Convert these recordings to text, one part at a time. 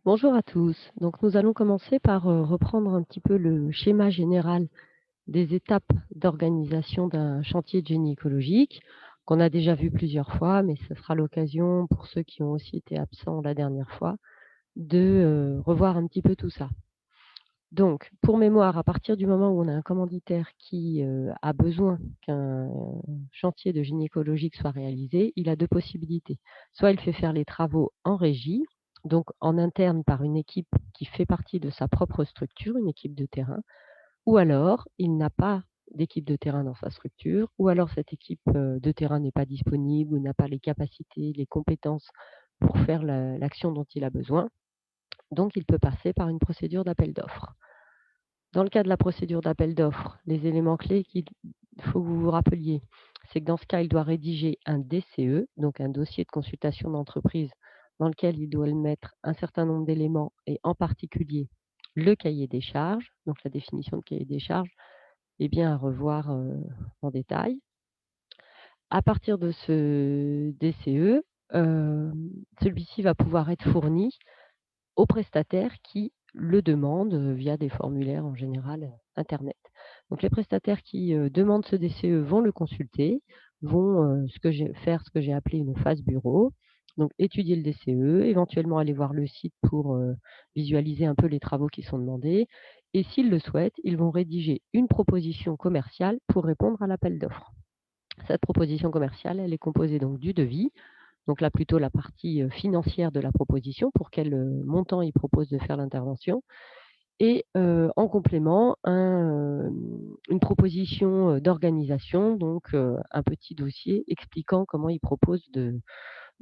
Bonjour à tous. Donc nous allons commencer par reprendre un petit peu le schéma général des étapes d'organisation d'un chantier de génie écologique qu'on a déjà vu plusieurs fois, mais ce sera l'occasion pour ceux qui ont aussi été absents la dernière fois de revoir un petit peu tout ça. Donc, pour mémoire, à partir du moment où on a un commanditaire qui a besoin qu'un chantier de génie écologique soit réalisé, il a deux possibilités. Soit il fait faire les travaux en régie, donc en interne par une équipe qui fait partie de sa propre structure, une équipe de terrain, ou alors il n'a pas d'équipe de terrain dans sa structure, ou alors cette équipe de terrain n'est pas disponible ou n'a pas les capacités, les compétences pour faire l'action dont il a besoin. Donc il peut passer par une procédure d'appel d'offres. Dans le cas de la procédure d'appel d'offres, les éléments clés qu'il faut que vous vous rappeliez, c'est que dans ce cas, il doit rédiger un DCE, donc un dossier de consultation d'entreprise, dans lequel il doit mettre un certain nombre d'éléments et en particulier le cahier des charges. Donc la définition de cahier des charges est bien à revoir en détail. À partir de ce DCE, celui-ci va pouvoir être fourni aux prestataires qui le demandent, via des formulaires en général, internet. Donc les prestataires qui, demandent ce DCE vont le consulter, vont, faire ce que j'ai appelé une phase bureau. Donc étudier le DCE, éventuellement aller voir le site pour, visualiser un peu les travaux qui sont demandés et s'ils le souhaitent, ils vont rédiger une proposition commerciale pour répondre à l'appel d'offres. Cette proposition commerciale, elle est composée donc du devis, donc là plutôt la partie, financière de la proposition, pour quel, montant il propose de faire l'intervention et en complément une proposition, d'organisation, donc un petit dossier expliquant comment il propose de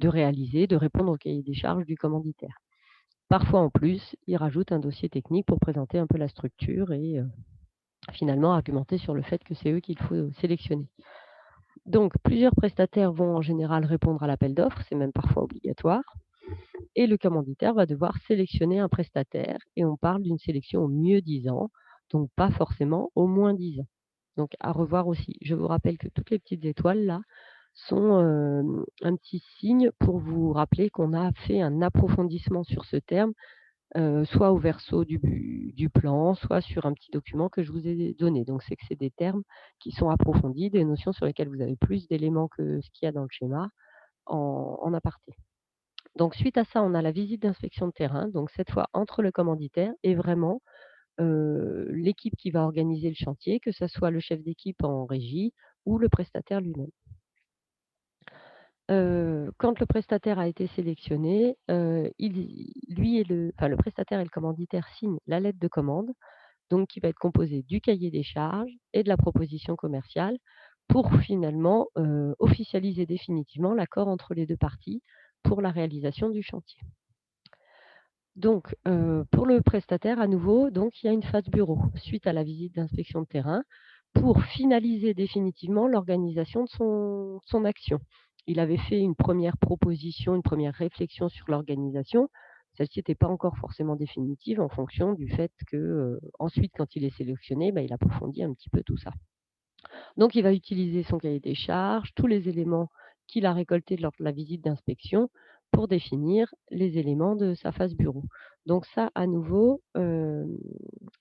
réaliser, de répondre au cahier des charges du commanditaire. Parfois en plus, il rajoute un dossier technique pour présenter un peu la structure et finalement argumenter sur le fait que c'est eux qu'il faut sélectionner. Donc plusieurs prestataires vont en général répondre à l'appel d'offres, c'est même parfois obligatoire. Et le commanditaire va devoir sélectionner un prestataire et on parle d'une sélection au mieux 10 ans, donc pas forcément au moins 10 ans. Donc à revoir aussi. Je vous rappelle que toutes les petites étoiles là sont, un petit signe pour vous rappeler qu'on a fait un approfondissement sur ce terme, soit au verso du plan, soit sur un petit document que je vous ai donné. Donc c'est que c'est des termes qui sont approfondis, des notions sur lesquelles vous avez plus d'éléments que ce qu'il y a dans le schéma en aparté. Donc suite à ça, on a la visite d'inspection de terrain, donc cette fois entre le commanditaire et vraiment, l'équipe qui va organiser le chantier, que ça soit le chef d'équipe en régie ou le prestataire lui-même. Quand le prestataire a été sélectionné, il lui et le prestataire et le commanditaire signent la lettre de commande, donc qui va être composée du cahier des charges et de la proposition commerciale pour finalement, officialiser définitivement l'accord entre les 2 parties pour la réalisation du chantier. Donc, pour le prestataire, à nouveau, donc il y a une phase bureau, suite à la visite d'inspection de terrain, pour finaliser définitivement l'organisation de son action. Il avait fait une première proposition, une première réflexion sur l'organisation. Celle-ci n'était pas encore forcément définitive en fonction du fait que, ensuite quand il est sélectionné, il approfondit un petit peu tout ça. Donc il va utiliser son cahier des charges, tous les éléments qu'il a récoltés lors de la visite d'inspection pour définir les éléments de sa phase bureau. Donc ça, à nouveau,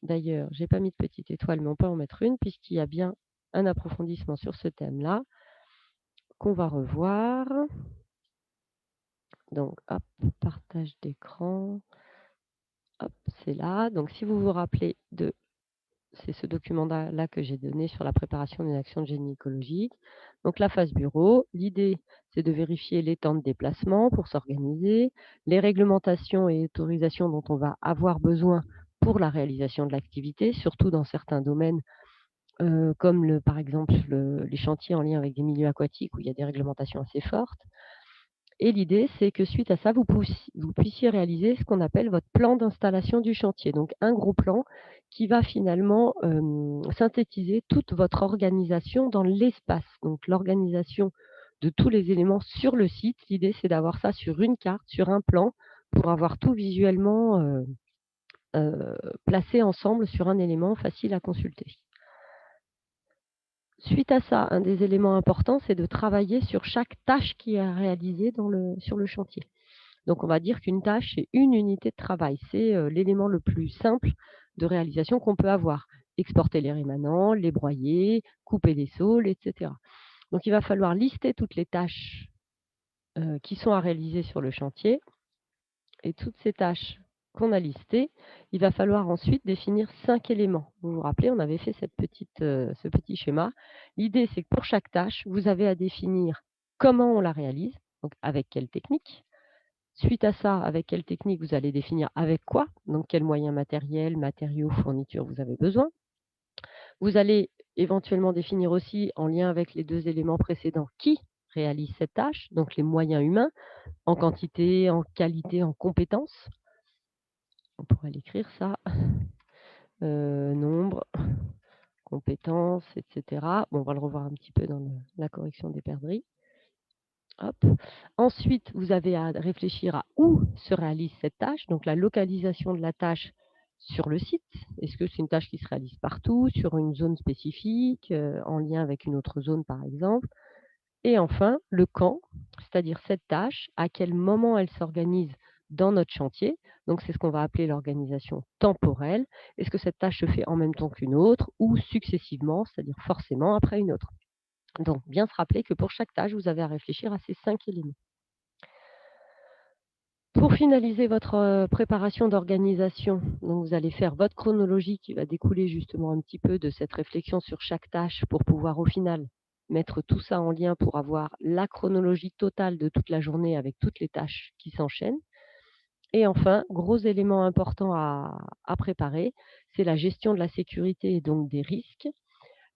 d'ailleurs, j'ai pas mis de petite étoile, mais on peut en mettre une puisqu'il y a bien un approfondissement sur ce thème-là qu'on va revoir. Donc hop, partage d'écran, hop, c'est là. Donc si vous vous rappelez de c'est ce document-là que j'ai donné sur la préparation d'une action de génie écologique. Donc la phase bureau, l'idée, c'est de vérifier les temps de déplacement pour s'organiser, les réglementations et autorisations dont on va avoir besoin pour la réalisation de l'activité, surtout dans certains domaines, comme par exemple les chantiers en lien avec des milieux aquatiques où il y a des réglementations assez fortes. Et l'idée, c'est que suite à ça, vous puissiez réaliser ce qu'on appelle votre plan d'installation du chantier. Donc un gros plan qui va finalement, synthétiser toute votre organisation dans l'espace. Donc l'organisation de tous les éléments sur le site. L'idée, c'est d'avoir ça sur une carte, sur un plan, pour avoir tout visuellement, placé ensemble sur un élément facile à consulter. Suite à ça, un des éléments importants, c'est de travailler sur chaque tâche qui est à réaliser sur le chantier. Donc on va dire qu'une tâche, c'est une unité de travail. C'est, l'élément le plus simple de réalisation qu'on peut avoir. Exporter les rémanents, les broyer, couper des saules et cetera. Donc il va falloir lister toutes les tâches, qui sont à réaliser sur le chantier et toutes ces tâches qu'on a listées, il va falloir ensuite définir 5 éléments. Vous vous rappelez, on avait fait ce petit schéma. L'idée, c'est que pour chaque tâche, vous avez à définir comment on la réalise, donc avec quelle technique. Suite à ça, avec quelle technique vous allez définir avec quoi, donc quels moyens matériels, matériaux, fournitures vous avez besoin. Vous allez éventuellement définir aussi, en lien avec les 2 éléments précédents, qui réalise cette tâche, donc les moyens humains, en quantité, en qualité, en compétences. On pourrait l'écrire ça, nombre, compétences et cetera. Bon, on va le revoir un petit peu dans la correction des perdrix. Hop. Ensuite, vous avez à réfléchir à où se réalise cette tâche, donc la localisation de la tâche sur le site. Est-ce que c'est une tâche qui se réalise partout, sur une zone spécifique, en lien avec une autre zone par exemple? Et enfin, le quand, c'est-à-dire cette tâche, à quel moment elle s'organise dans notre chantier. Donc c'est ce qu'on va appeler l'organisation temporelle. Est-ce que cette tâche se fait en même temps qu'une autre ou successivement, c'est-à-dire forcément après une autre? Donc bien se rappeler que pour chaque tâche, vous avez à réfléchir à ces 5 éléments. Pour finaliser votre, préparation d'organisation, donc vous allez faire votre chronologie qui va découler justement un petit peu de cette réflexion sur chaque tâche pour pouvoir au final mettre tout ça en lien pour avoir la chronologie totale de toute la journée avec toutes les tâches qui s'enchaînent. Et enfin, gros élément important à préparer, c'est la gestion de la sécurité et donc des risques.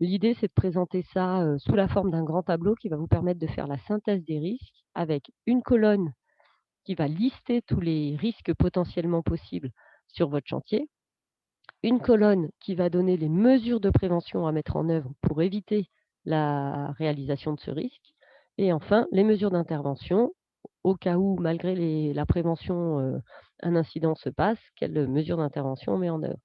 L'idée, c'est de présenter ça, sous la forme d'un grand tableau qui va vous permettre de faire la synthèse des risques avec une colonne qui va lister tous les risques potentiellement possibles sur votre chantier, une colonne qui va donner les mesures de prévention à mettre en œuvre pour éviter la réalisation de ce risque, et enfin les mesures d'intervention au cas où, malgré la prévention, un incident se passe, quelles mesures d'intervention on met en œuvre.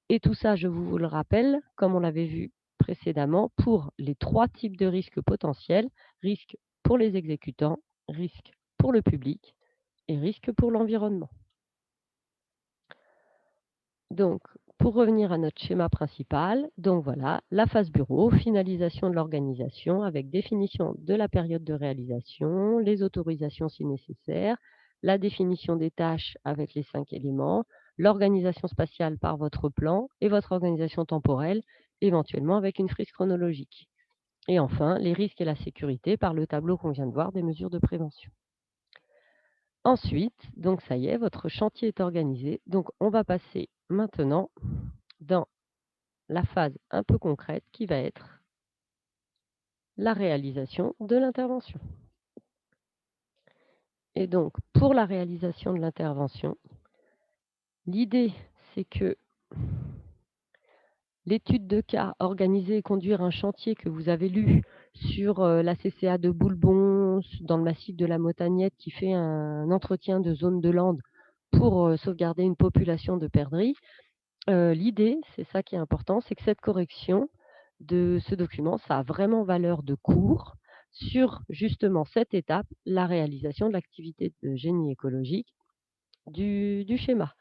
Et tout ça, je vous le rappelle, comme on l'avait vu précédemment, pour les 3 types de risques potentiels: risque pour les exécutants, risque pour le public et risque pour l'environnement. Donc, pour revenir à notre schéma principal, donc voilà, la phase bureau, finalisation de l'organisation avec définition de la période de réalisation, les autorisations si nécessaire, la définition des tâches avec les 5 éléments, l'organisation spatiale par votre plan et votre organisation temporelle, éventuellement avec une frise chronologique. Et enfin, les risques et la sécurité par le tableau qu'on vient de voir des mesures de prévention. Ensuite, donc ça y est, votre chantier est organisé. Donc on va passer maintenant dans la phase un peu concrète qui va être la réalisation de l'intervention. Et donc pour la réalisation de l'intervention, l'idée c'est que l'étude de cas, organiser et conduire un chantier que vous avez lu sur, la CCA de Boulbon, dans le massif de la Montagnette, qui fait un entretien de zone de lande pour, sauvegarder une population de perdrix. L'idée, c'est ça qui est important, c'est que cette correction de ce document, ça a vraiment valeur de cours sur justement cette étape, la réalisation de l'activité de génie écologique du schéma.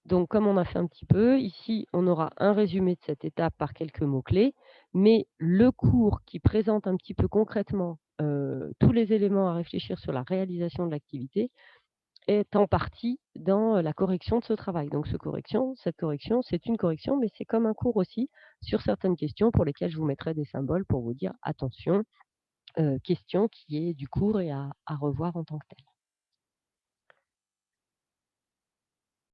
Donc comme on a fait un petit peu, ici on aura un résumé de cette étape par quelques mots-clés, mais le cours qui présente un petit peu concrètement, tous les éléments à réfléchir sur la réalisation de l'activité, est en partie dans, la correction de ce travail. Donc cette correction, c'est une correction, mais c'est comme un cours aussi sur certaines questions pour lesquelles je vous mettrai des symboles pour vous dire: «Attention, question qui est du cours et à revoir en tant que tel».